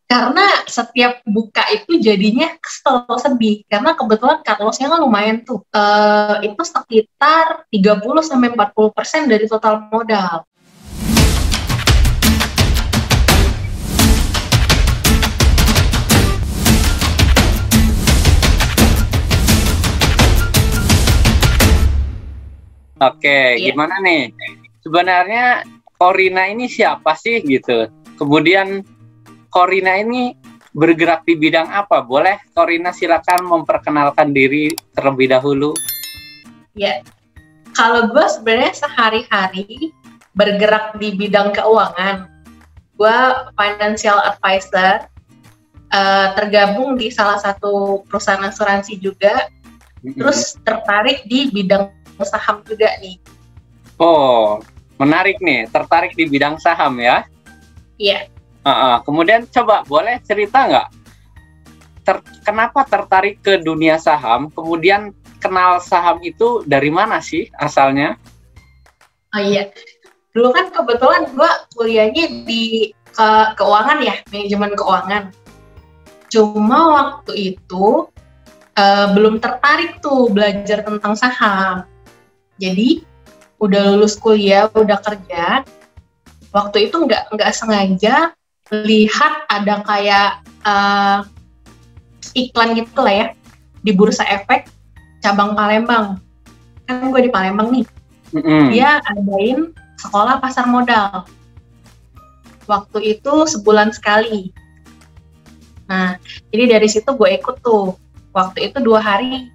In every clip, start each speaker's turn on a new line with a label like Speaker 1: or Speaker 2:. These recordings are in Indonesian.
Speaker 1: Karena setiap buka itu jadinya kesel, sedih. Karena kebetulan cut loss-nya kan lumayan tuh. Itu sekitar 30-40% dari total modal.
Speaker 2: Oke, gimana nih? Sebenarnya Corina ini siapa sih gitu? Kemudian Corina ini bergerak di bidang apa? Boleh Corina silakan memperkenalkan diri terlebih dahulu.
Speaker 1: Ya, kalau gue sebenarnya sehari-hari bergerak di bidang keuangan. Gue financial advisor, tergabung di salah satu perusahaan asuransi juga, terus tertarik di bidang saham juga nih.
Speaker 2: Oh, menarik nih, tertarik di bidang saham ya?
Speaker 1: Iya.
Speaker 2: Kemudian coba boleh cerita nggak? Kenapa tertarik ke dunia saham? Kemudian kenal saham itu dari mana sih asalnya?
Speaker 1: Oh iya, dulu kan kebetulan gue kuliahnya di keuangan ya, manajemen keuangan. Cuma waktu itu belum tertarik tuh belajar tentang saham. Jadi udah lulus kuliah, udah kerja, waktu itu nggak sengaja lihat ada kayak iklan gitu lah ya di Bursa Efek cabang Palembang. Kan gue di Palembang nih. Dia adain sekolah pasar modal. Waktu itu sebulan sekali. Nah, jadi dari situ gue ikut tuh. Waktu itu 2 hari.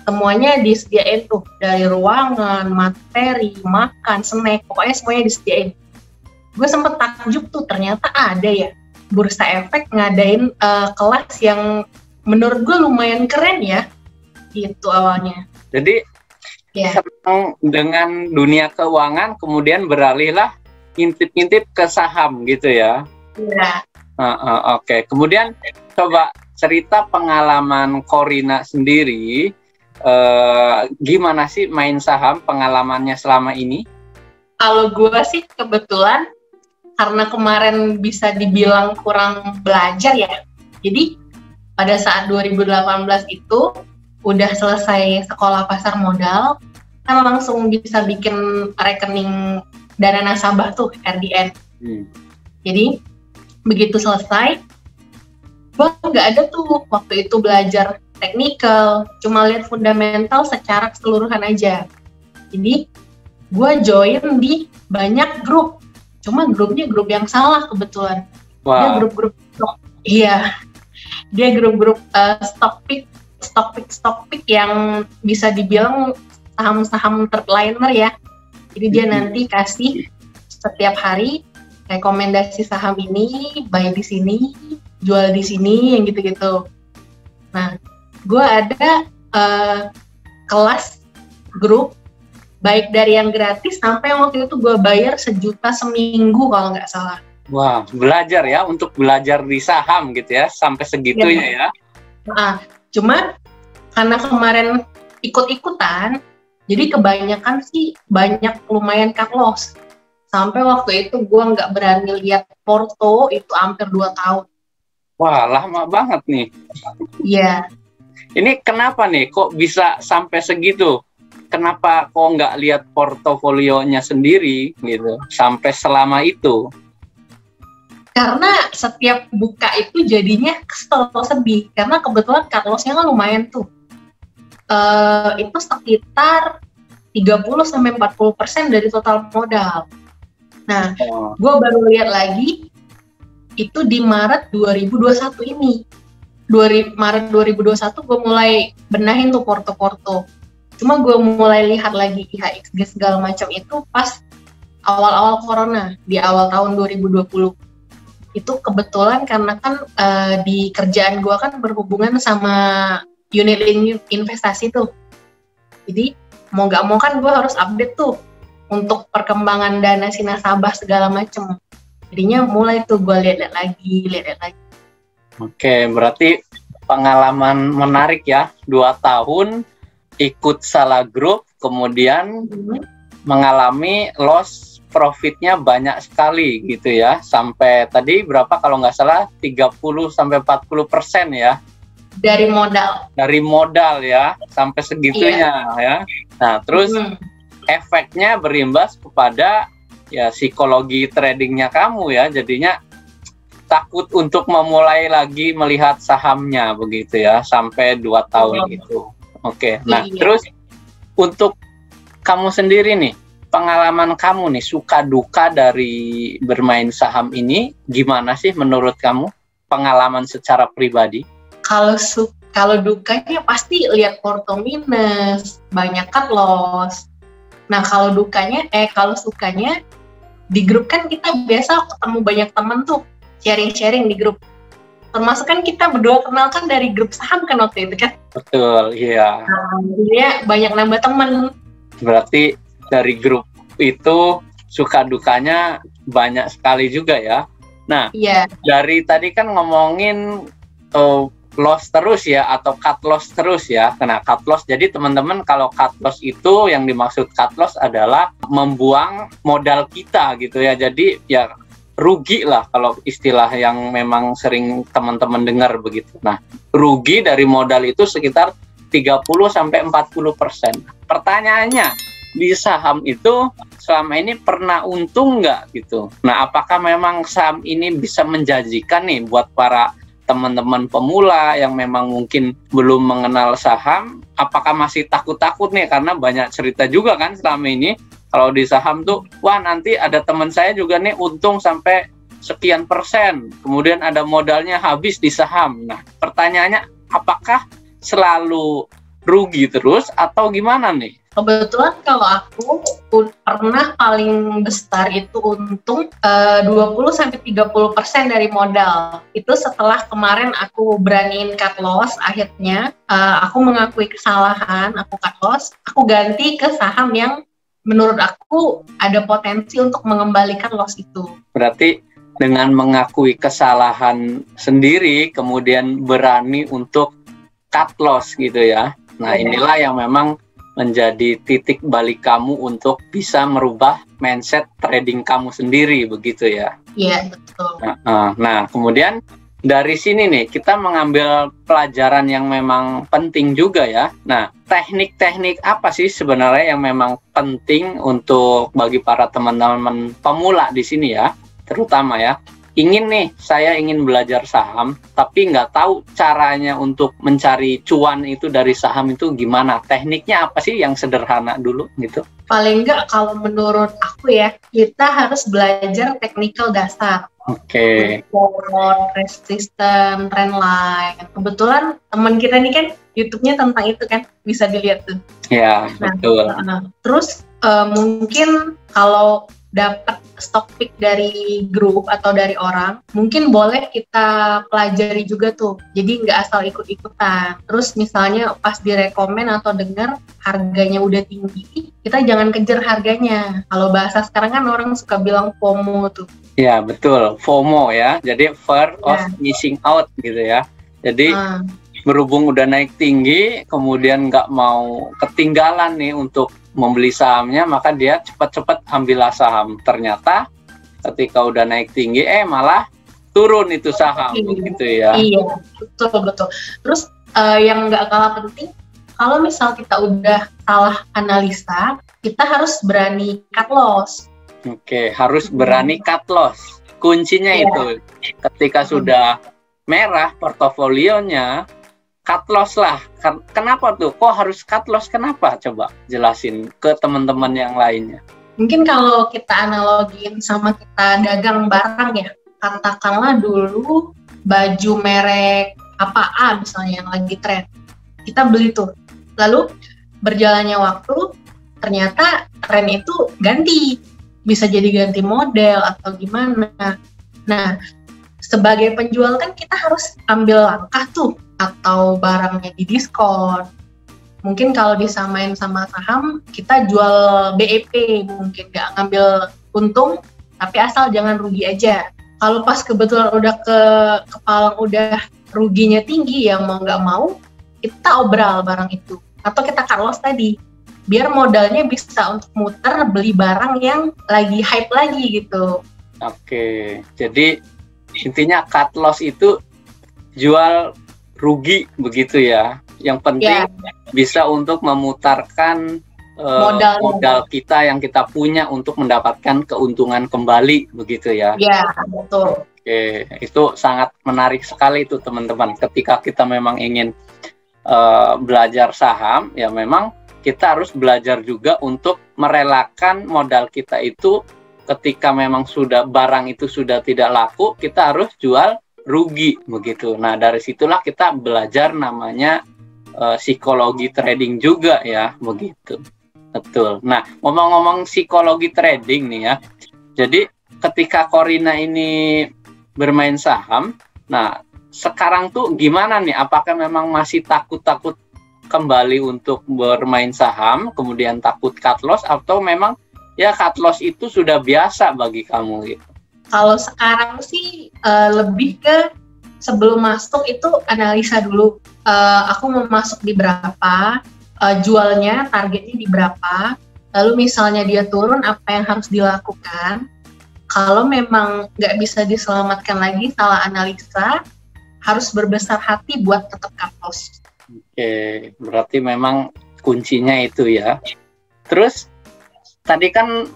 Speaker 1: Semuanya disediain tuh. Dari ruangan, materi, makan, snack. Pokoknya semuanya disediain. Gue sempet takjub tuh, ternyata ada ya Bursa Efek ngadain kelas yang menurut gue lumayan keren ya. Gitu awalnya.
Speaker 2: Jadi senang dengan dunia keuangan, kemudian beralihlah intip-intip ke saham gitu ya?
Speaker 1: Iya.
Speaker 2: Oke. Kemudian coba cerita pengalaman Corina sendiri, gimana sih main saham, pengalamannya selama ini?
Speaker 1: Kalau gue sih kebetulan karena kemarin bisa dibilang kurang belajar ya, jadi pada saat 2018 itu udah selesai sekolah pasar modal, kan langsung bisa bikin rekening dana nasabah tuh, RDN. Jadi begitu selesai, gue nggak ada tuh waktu itu belajar teknikal, cuma lihat fundamental secara keseluruhan aja. Jadi gue join di banyak grup, cuma grupnya grup yang salah kebetulan. Dia grup-grup dia grup-grup stock pick yang bisa dibilang saham-saham terliner ya. Jadi dia nanti kasih setiap hari rekomendasi saham ini, buy di sini, jual di sini, yang gitu-gitu. Nah, gue ada kelas grup, baik dari yang gratis sampai yang waktu itu gue bayar 1 juta seminggu kalau nggak salah.
Speaker 2: Wah, belajar ya, untuk belajar di saham gitu ya, sampai segitunya ya.
Speaker 1: Cuma karena kemarin ikut-ikutan, jadi kebanyakan sih banyak lumayan cut loss. Sampai waktu itu gue nggak berani lihat porto, itu hampir 2 tahun.
Speaker 2: Wah, lama banget nih.
Speaker 1: Iya.
Speaker 2: Ini kenapa nih, kok bisa sampai segitu? Kenapa kok nggak lihat portofolionya sendiri gitu, sampai selama itu?
Speaker 1: Karena setiap buka itu jadinya kesel, sedih. Karena kebetulan cut loss-nya kan lumayan tuh. Itu sekitar 30-40% dari total modal. Nah, gue baru lihat lagi itu di Maret 2021 ini. Maret 2021 gue mulai benahin tuh porto-porto. Cuma gue mulai lihat lagi IHSG segala macam itu pas awal-awal corona, di awal tahun 2020. Itu kebetulan karena kan di kerjaan gue kan berhubungan sama unit investasi tuh. Jadi mau gak mau kan gue harus update tuh untuk perkembangan dana si nasabah segala macem. Jadinya mulai tuh gue lihat lagi.
Speaker 2: Oke, berarti pengalaman menarik ya, 2 tahun ikut salah grup, kemudian mengalami loss profitnya banyak sekali gitu ya, sampai tadi berapa kalau nggak salah 30-40% ya
Speaker 1: dari modal
Speaker 2: ya, sampai segitunya ya. Nah terus efeknya berimbas kepada ya psikologi tradingnya kamu ya, jadinya takut untuk memulai lagi melihat sahamnya begitu ya, sampai 2 tahun itu. Oke. Nah terus untuk kamu sendiri nih, pengalaman kamu nih, suka duka dari bermain saham ini gimana sih menurut kamu, pengalaman secara pribadi?
Speaker 1: Kalau dukanya pasti lihat porto minus, banyak cut loss. Nah kalau sukanya di grup kan kita biasa ketemu banyak temen tuh, sharing di grup. Termasuk kan kita berdua kenal kan dari grup saham kan waktu itu kan.
Speaker 2: Betul, iya.
Speaker 1: Nah, jadinya banyak nambah temen.
Speaker 2: Berarti dari grup itu suka dukanya banyak sekali juga ya. Nah, dari tadi kan ngomongin loss terus ya, atau cut loss terus ya. Kena cut loss, jadi teman-teman kalau cut loss itu yang dimaksud cut loss adalah membuang modal kita gitu ya. Jadi ya rugi lah kalau istilah yang memang sering teman-teman dengar begitu. Nah, rugi dari modal itu sekitar 30-40%. Pertanyaannya, di saham itu selama ini pernah untung nggak gitu? Nah, apakah memang saham ini bisa menjanjikan nih buat para teman-teman pemula yang memang mungkin belum mengenal saham? Apakah masih takut-takut nih? Karena banyak cerita juga kan selama ini, kalau di saham tuh, wah nanti ada teman saya juga nih untung sampai sekian persen, kemudian ada modalnya habis di saham. Nah, pertanyaannya, apakah selalu rugi terus atau gimana nih?
Speaker 1: Kebetulan kalau aku pernah paling besar itu untung 20-30% dari modal. Itu setelah kemarin aku beraniin cut loss, akhirnya aku mengakui kesalahan, aku cut loss, aku ganti ke saham yang menurut aku ada potensi untuk mengembalikan loss itu.
Speaker 2: Berarti dengan mengakui kesalahan sendiri, kemudian berani untuk cut loss gitu ya. Nah, inilah yang memang menjadi titik balik kamu untuk bisa merubah mindset trading kamu sendiri, begitu ya?
Speaker 1: Iya, betul.
Speaker 2: Nah, kemudian dari sini nih, kita mengambil pelajaran yang memang penting juga ya. Nah, teknik-teknik apa sih sebenarnya yang memang penting untuk bagi para teman-teman pemula di sini ya, terutama ya. Saya ingin belajar saham, tapi nggak tahu caranya untuk mencari cuan itu dari saham itu gimana. Tekniknya apa sih yang sederhana dulu gitu?
Speaker 1: Paling nggak kalau menurut aku ya, kita harus belajar technical dasar.
Speaker 2: Oke.
Speaker 1: Resistance, trendline. Kebetulan teman kita ini kan YouTube-nya tentang itu kan, bisa dilihat tuh.
Speaker 2: Ya, betul.
Speaker 1: Terus mungkin kalau dapat stock pick dari grup atau dari orang, mungkin boleh kita pelajari juga tuh. Jadi nggak asal ikut-ikutan. Terus misalnya pas direkomen atau dengar harganya udah tinggi, kita jangan kejar harganya. Kalau bahasa sekarang kan orang suka bilang FOMO tuh.
Speaker 2: Ya, betul. FOMO ya. Jadi fear of missing out gitu ya. Jadi berhubung udah naik tinggi, kemudian nggak mau ketinggalan nih untuk membeli sahamnya, maka dia cepat-cepat ambillah saham. Ternyata ketika udah naik tinggi, malah turun itu saham, gitu ya.
Speaker 1: Iya, betul. Terus yang nggak kalah penting, kalau misal kita udah salah analisa, kita harus berani cut loss.
Speaker 2: Oke, harus berani cut loss. Kuncinya itu, ketika sudah merah portofolionya, cut loss lah. Kenapa tuh? Kok harus cut loss? Kenapa? Coba jelasin ke teman-teman yang lainnya.
Speaker 1: Mungkin kalau kita analogiin sama kita dagang barang ya, katakanlah dulu baju merek apa A misalnya yang lagi tren, kita beli tuh. Lalu berjalannya waktu, ternyata tren itu ganti. Bisa jadi ganti model atau gimana. Nah, sebagai penjual kan kita harus ambil langkah tuh, atau barangnya di diskon. Mungkin kalau disamain sama saham, kita jual BEP, mungkin nggak ngambil untung, tapi asal jangan rugi aja. Kalau pas kebetulan udah kepala udah ruginya tinggi, ya mau nggak mau, kita obral barang itu. Atau kita cut loss tadi. biar modalnya bisa untuk muter beli barang yang lagi hype lagi gitu.
Speaker 2: Oke, jadi intinya cut loss itu jual rugi begitu ya. Yang penting bisa untuk memutarkan modal kita yang kita punya untuk mendapatkan keuntungan kembali begitu ya.
Speaker 1: Iya, betul.
Speaker 2: Oke, itu sangat menarik sekali itu teman-teman. Ketika kita memang ingin belajar saham, ya memang kita harus belajar juga untuk merelakan modal kita itu ketika memang barang itu sudah tidak laku, kita harus jual rugi begitu. Nah, dari situlah kita belajar namanya psikologi trading juga ya, begitu. Betul. Nah, ngomong-ngomong psikologi trading nih ya. Jadi ketika Corina ini bermain saham, nah sekarang tuh gimana nih? Apakah memang masih takut-takut kembali untuk bermain saham, kemudian takut cut loss, atau memang ya cut loss itu sudah biasa bagi kamu gitu?
Speaker 1: Kalau sekarang sih lebih ke sebelum masuk itu analisa dulu. Aku mau masuk di berapa, jualnya targetnya di berapa, lalu misalnya dia turun apa yang harus dilakukan. Kalau memang nggak bisa diselamatkan lagi, salah analisa, harus berbesar hati buat tetap cut loss.
Speaker 2: Oke, berarti memang kuncinya itu ya. Terus tadi kan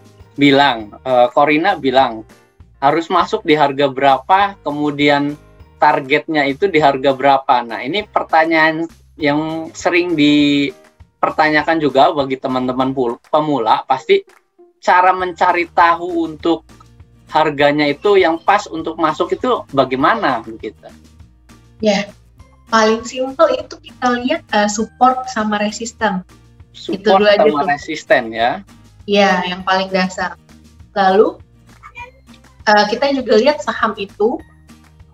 Speaker 2: Corina bilang harus masuk di harga berapa, kemudian targetnya itu di harga berapa. Nah, ini pertanyaan yang sering dipertanyakan juga bagi teman-teman pemula, pasti cara mencari tahu untuk harganya itu yang pas untuk masuk itu bagaimana begitu?
Speaker 1: Ya, paling simpel itu kita lihat support sama resisten.
Speaker 2: Support sama resisten ya?
Speaker 1: Iya, yang paling dasar. Lalu kita juga lihat saham itu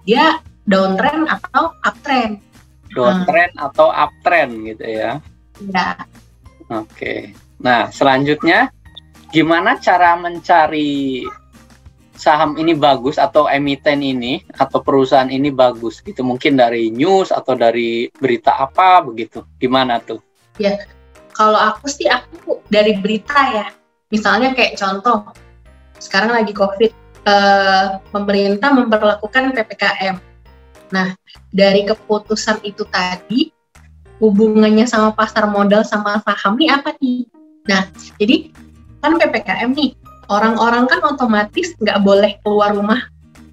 Speaker 1: dia downtrend atau uptrend.
Speaker 2: Downtrend atau uptrend gitu ya?
Speaker 1: Ya.
Speaker 2: Oke. Nah, selanjutnya gimana cara mencari saham ini bagus atau emiten ini atau perusahaan ini bagus gitu, mungkin dari news atau dari berita apa begitu, gimana tuh?
Speaker 1: Ya, kalau aku dari berita ya, misalnya kayak contoh sekarang lagi COVID, pemerintah memperlakukan PPKM. Nah, dari keputusan itu tadi hubungannya sama pasar modal sama saham nih apa nih? Nah, jadi kan PPKM nih, orang-orang kan otomatis nggak boleh keluar rumah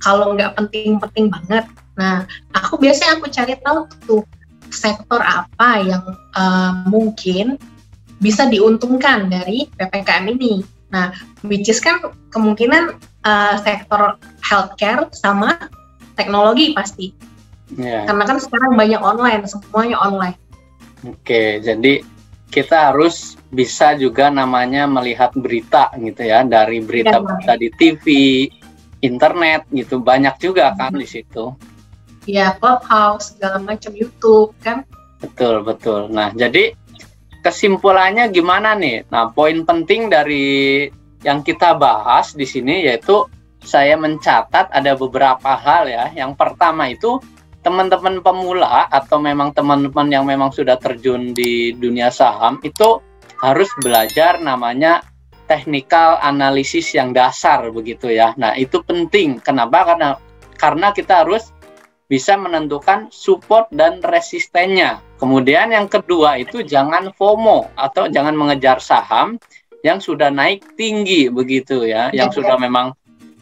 Speaker 1: kalau nggak penting-penting banget. Nah, biasanya aku cari tahu tuh sektor apa yang mungkin bisa diuntungkan dari PPKM ini. Nah, which is kan kemungkinan sektor healthcare sama teknologi pasti. Yeah. Karena kan sekarang banyak online, semuanya online.
Speaker 2: Oke, jadi kita harus bisa juga namanya melihat berita gitu ya, dari berita-berita di TV, internet gitu, banyak juga kan di situ.
Speaker 1: Iya, Clubhouse, segala macam, YouTube kan.
Speaker 2: Betul. Nah, jadi kesimpulannya gimana nih? Nah, poin penting dari yang kita bahas di sini yaitu saya mencatat ada beberapa hal ya. Yang pertama itu teman-teman pemula atau memang teman-teman yang memang sudah terjun di dunia saham itu harus belajar namanya technical analysis yang dasar begitu ya. Nah, itu penting. Kenapa? Karena kita harus bisa menentukan support dan resistennya. Kemudian yang kedua itu jangan FOMO atau jangan mengejar saham yang sudah naik tinggi begitu ya, yang sudah memang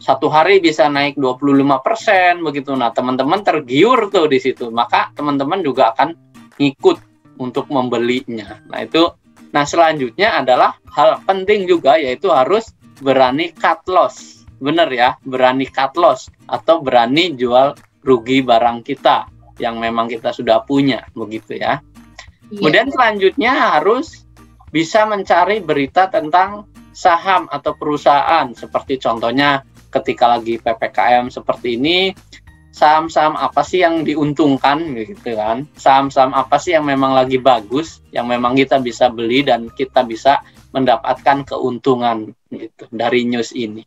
Speaker 2: satu hari bisa naik 25% begitu. Nah, teman-teman tergiur tuh di situ, maka teman-teman juga akan ngikut untuk membelinya. Nah, selanjutnya adalah hal penting juga yaitu harus berani cut loss. Bener ya, berani cut loss atau berani jual rugi barang kita yang memang kita sudah punya begitu ya. Kemudian selanjutnya harus bisa mencari berita tentang saham atau perusahaan, seperti contohnya ketika lagi PPKM seperti ini, saham-saham apa sih yang diuntungkan gitu kan, saham-saham apa sih yang memang lagi bagus, yang memang kita bisa beli dan kita bisa mendapatkan keuntungan gitu dari news ini.